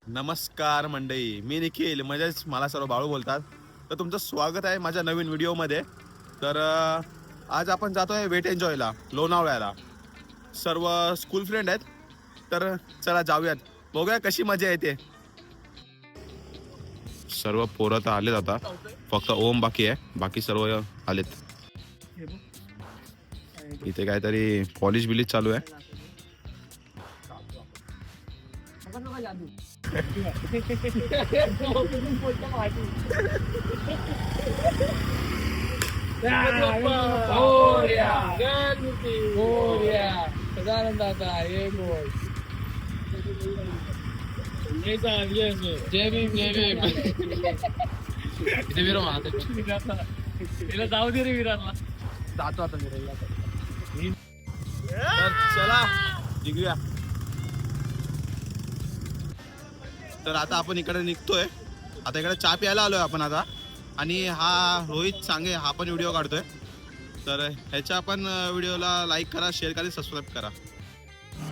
नमस्कार मंडळी, मी निखिल, म्हणजेच मला सर्व बाळू बोलतात. तर तुमचं स्वागत आहे माझ्या नवीन व्हिडिओमध्ये. तर आज आपण जातोय वेट एन्जॉयला, लोणावळ्याला. सर्व स्कूल फ्रेंड आहेत, तर चला जाऊयात, बघूया कशी मजा येते. सर्व पोरं तर आलेत, आता फक्त ओम बाकी आहे, बाकी सर्व आलेत. इथे काहीतरी पॉलिश बिलिश चालू आहे. जाऊ दे रे विराटला. जातो आता चला निघूया. तर आता आपण इकडे निघतोय, आता इकडे चहा प्यायला आलोय आपण आता. आणि हा रोहित सांगे, हा पण व्हिडिओ काढतोय. तर ह्याच्या पण व्हिडिओला लाईक करा, शेअर करा, सबस्क्राईब करा.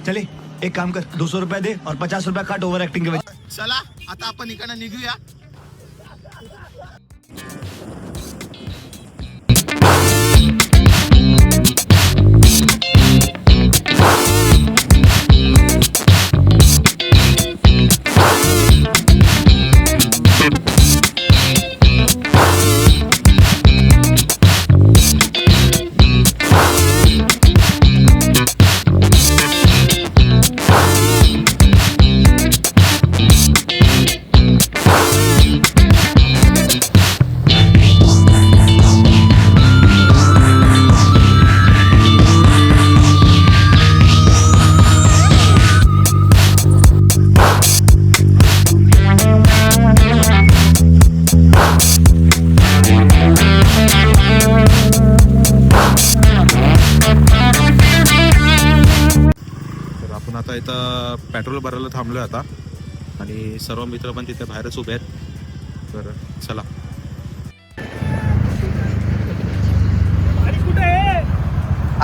चले एक काम कर, 200 रुपया दे और 50 रुपया काट ओवर एक्टिंग के वजह. चला आता आपण इकडे निघूया. आता इथं पेट्रोल भरायला थांबलोय आता, आणि सर्व मित्र पण तिथे बाहेरच उभे आहेत. तर चला.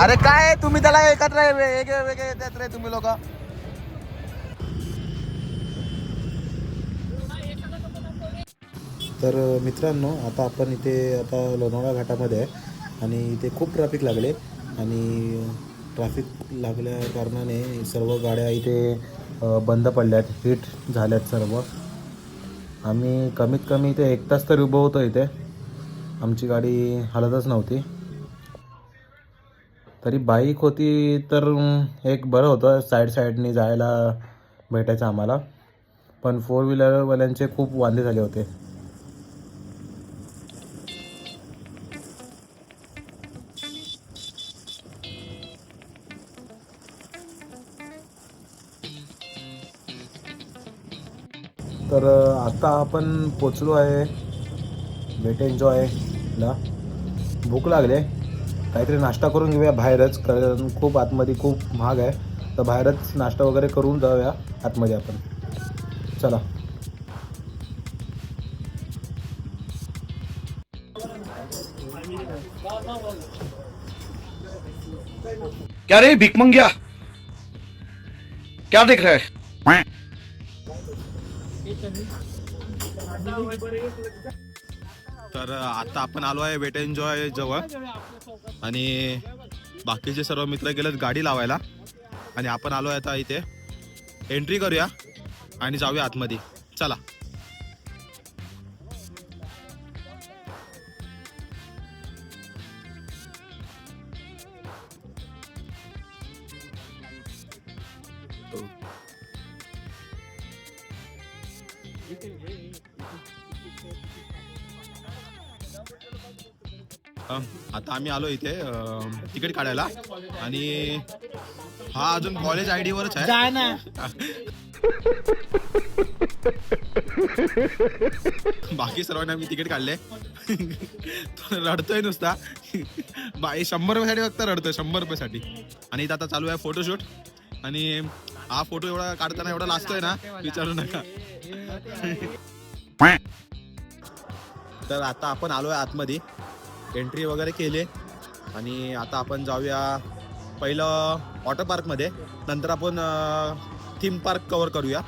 अरे काय तुम्ही त्याला एकत्र वेगळे येतात रे तुम्ही लोक. तर मित्रांनो, आता आपण इथे आता लोणावळा घाटामध्ये आहे, आणि इथे खूप ट्रॅफिक लागले. आणि ट्रॅफिक लागल्या कारणाने सर्व गाड्या इथे बंद पडल्या आहेत, हिट झाल्यात सर्व. आम्ही कमीत कमी इथे 1 तास तरी उभं होतो इथे, आमची गाडी हलतच नव्हती. तरी बाईक होती तर एक बरं होतं, साईडनी जायला भेटायचं आम्हाला. पण 4 व्हीलरवाल्यांचे खूप वांदे झाले होते. तर आता आपण पोचलो आहे वेट एन्जॉयला. भूक लागले, काहीतरी नाश्ता करून घेऊया बाहेरच, कारण खूप आतमध्ये खूप महाग आहे. तर बाहेरच नाश्ता वगैरे करून जाऊया आतमध्ये आपण. चला. क्या रे भीख मंग्या, क्या देख रहा है? तर आता आपण आलो आहे वेट एन्जॉय जवळ, आणि बाकीचे सर्व मित्र गेलेत गाडी लावायला, आणि आपण आलो आहे आता इथे. एंट्री करूया आणि जाऊया आतमध्ये. चला. आता आम्ही आलो इथे तिकीट काढायला, आणि हा अजून कॉलेज आयडी वरच आहे ना. बाकी सर्वांना मी तिकीट काढले. रडतोय नुसता बाई, 100 रुपयासाठी फक्त रडतोय, 100 रुपयासाठी. आणि इथं आता चालू आहे फोटोशूट, आणि हा फोटो एवढा काढताना एवढा लाजतोय ना, विचारू नका. तर आता आपण आलोय आतमध्ये, एंट्री वगैरे केली, आणि आता आपण जाऊया पहिलं वॉटर पार्कमध्ये, नंतर आपण थीम पार्क कव्हर करूया.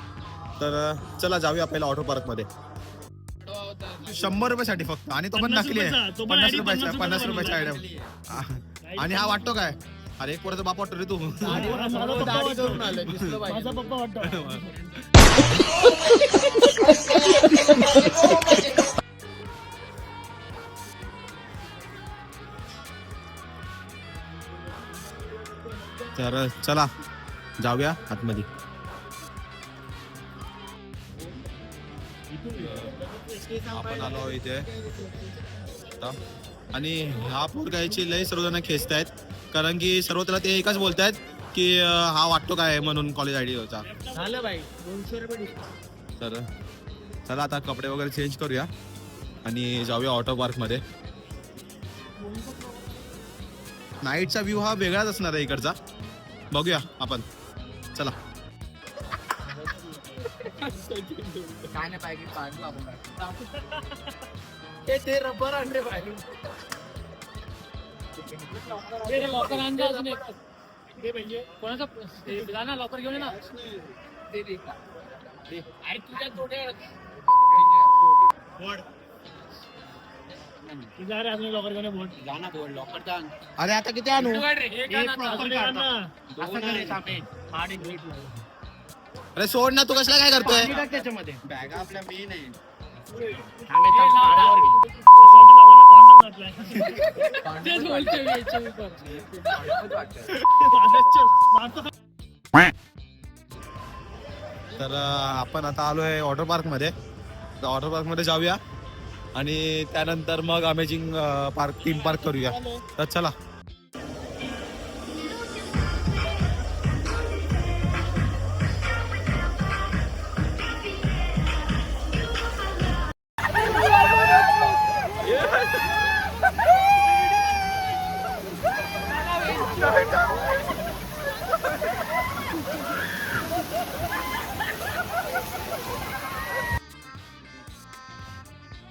तर चला जाऊया पहिला वॉटर पार्कमध्ये. 100 रुपयासाठी फक्त, आणि तो पण 50 नकली आहे. रुपयाचा. तो पण 50 ID रुपयाचा 50 बनवला. रुपयाचा आयटम. आणि हा वाटतो काय? अरे एक पोराचा बाप वाटतो रे तू. माझा पप्पा वाटतो. तर चला जाऊया आतमध्ये. आपण आलो इथे आता. आणि हा पोरगा याची लय सर्वजण खेचतायत, कारण की सर्व त्याला ते एकच बोलतायत की हा वाटतो काय म्हणून कॉलेज आयडी होता. झालं बाई 200 रुपये. तर चला आता कपडे वगैरे चेंज करूया आणि जाऊया वॉटर पार्कमध्ये. नाईटचा व्ह्यू हा वेगळाच असणार आहे इकडचा, बघूया आपण. चला काय नाही पाहिजे काढलं आपण. ते रबर आणले पाहिजे. लॉकर आणले अजून एक. ते म्हणजे कोणाचा जा ना, लॉकर घेऊन ये ना. अरे तुझ्या थोडे तुझ्या रे अजून लॉकर घेऊन बोर्ड जा ना. बोर्ड लॉकर जा. अरे आता किती आणू? अरे सोड ना, तू कसला काय करतोय? त्याच्यामध्ये बॅग आपल्या मेन आहे. तर आपण आता आलोय वॉटर पार्क मध्ये. वॉटर पार्क मध्ये जाऊया आणि त्यानंतर मग अमेझिंग पार्क, थीम पार्क करूया. तर चला.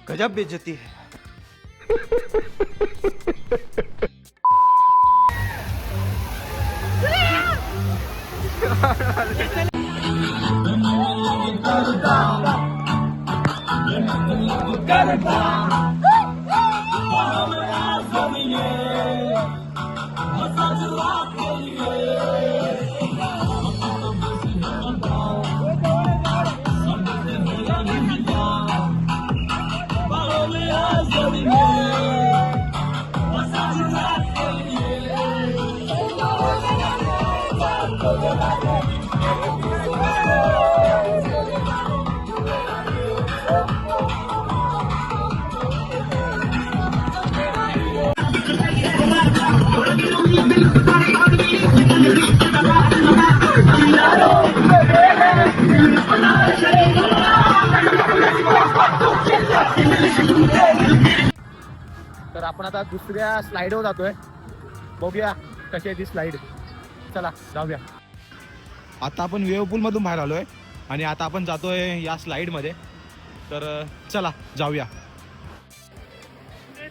गजब बेइज्जती है. तर आपण आता दुसऱ्या स्लाइडवर जातोय, बघूया कशी आहे ती स्लाइड. चला जाऊया. आता आपण वेव्ह पूल मधून बाहेर आलोय आणि आता आपण जातोय या स्लाइड मध्ये. तर चला जाऊया.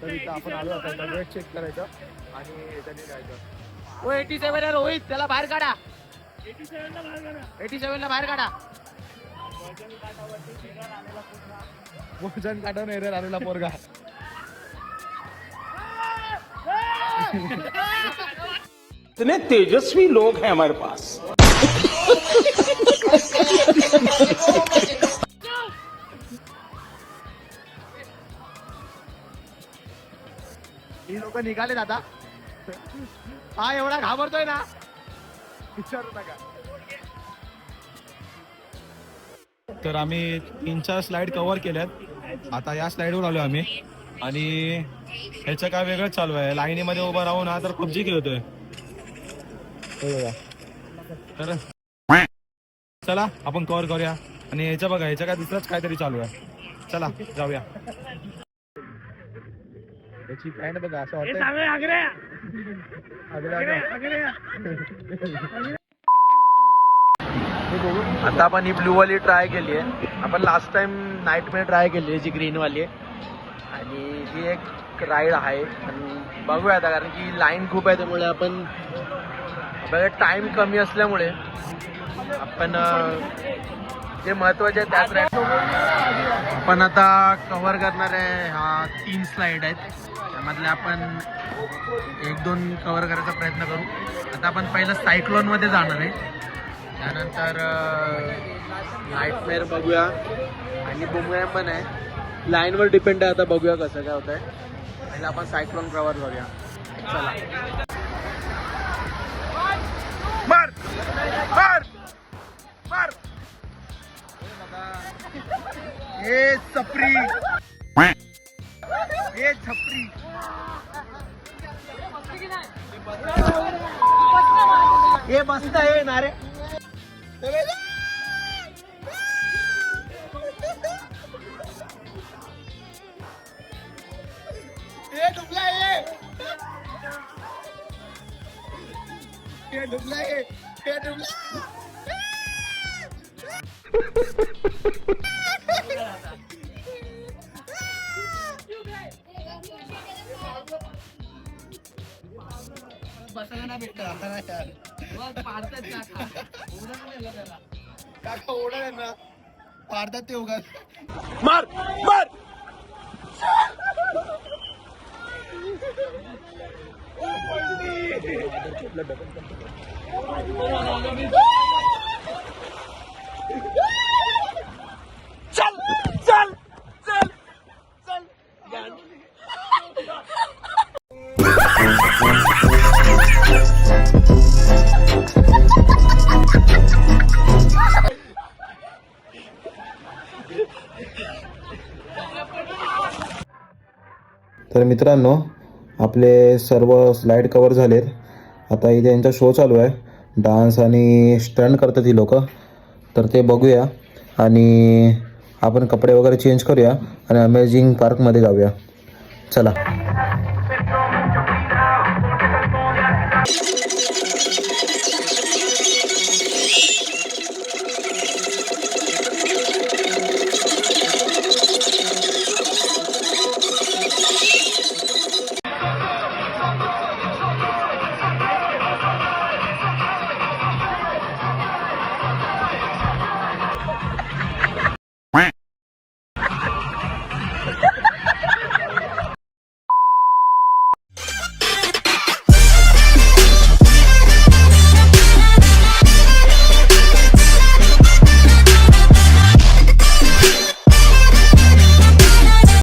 तर इथं आपण आलो आता वेट चेक करायचं आणि त्याने जायचं. ओ 87 आहे रोहित, त्याला बाहेर काढा. 87 ला बाहेर काढा. वजन काढून एरर आलेला पोरगा. इतने तेजस्वी लोग हैं हमारे पास. ही लोक निघाले आता. हा एवढा घाबरतोय ना, विचारू नका. तर आम्ही 3-4 स्लाइड कव्हर केल्यात. आता या स्लाइडवर आलो आम्ही आणि ह्याचं काय वेगळंच चालू आहे. लाईनीमध्ये उभा राहून हा तर पबजी खेळतोय. तर चला आपण कव्हर करूया. आणि ह्याचं बघा, ह्याचं काय दुसरंच काहीतरी चालू आहे. चला जाऊया. याची पॅन्ट बघा, असं वाटतं आता आपण ही ब्लू वाली ट्राय केली आहे. आपण लास्ट टाइम नाईट मध्ये ट्राय केली आहे, जी ग्रीन वाली आहे. आणि ही एक एक राईड आहे आणि बघूया आता, कारण की लाईन खूप आहे त्यामुळे आपण बघा टाईम कमी असल्यामुळे आपण जे महत्त्वाचे आहे त्याच राईड आपण आता कव्हर करणार आहे. हा 3 स्लाईड आहेत, त्यामधले आपण 1-2 कव्हर करायचा प्रयत्न करू. आता आपण पहिलं सायक्लोनमध्ये जाणार आहे, त्यानंतर नाईटमेअर बघूया आणि बुमरॅम पण आहे. लाईनवर डिपेंड आहे, आता बघूया कसं काय होतं आहे. पहिलं आपण सायक्लोन कव्हर करूया. चला मार मार मार ए छपरी ए छपरी ए बसता ये ना रे. काका ओढ आहे ना, पाडतात ते उगा. मार मार चल चल चल चल. तर मित्रांनो, आपले सर्व स्लाईड कवर झालेत. आता इथे यांचा शो चालू आहे, डान्स आणि स्टंट करतात ही लोक. तर ते बघूया आणि आपण कपडे वगैरे चेंज करूया आणि अमेझिंग पार्कमध्ये जाऊया. चला.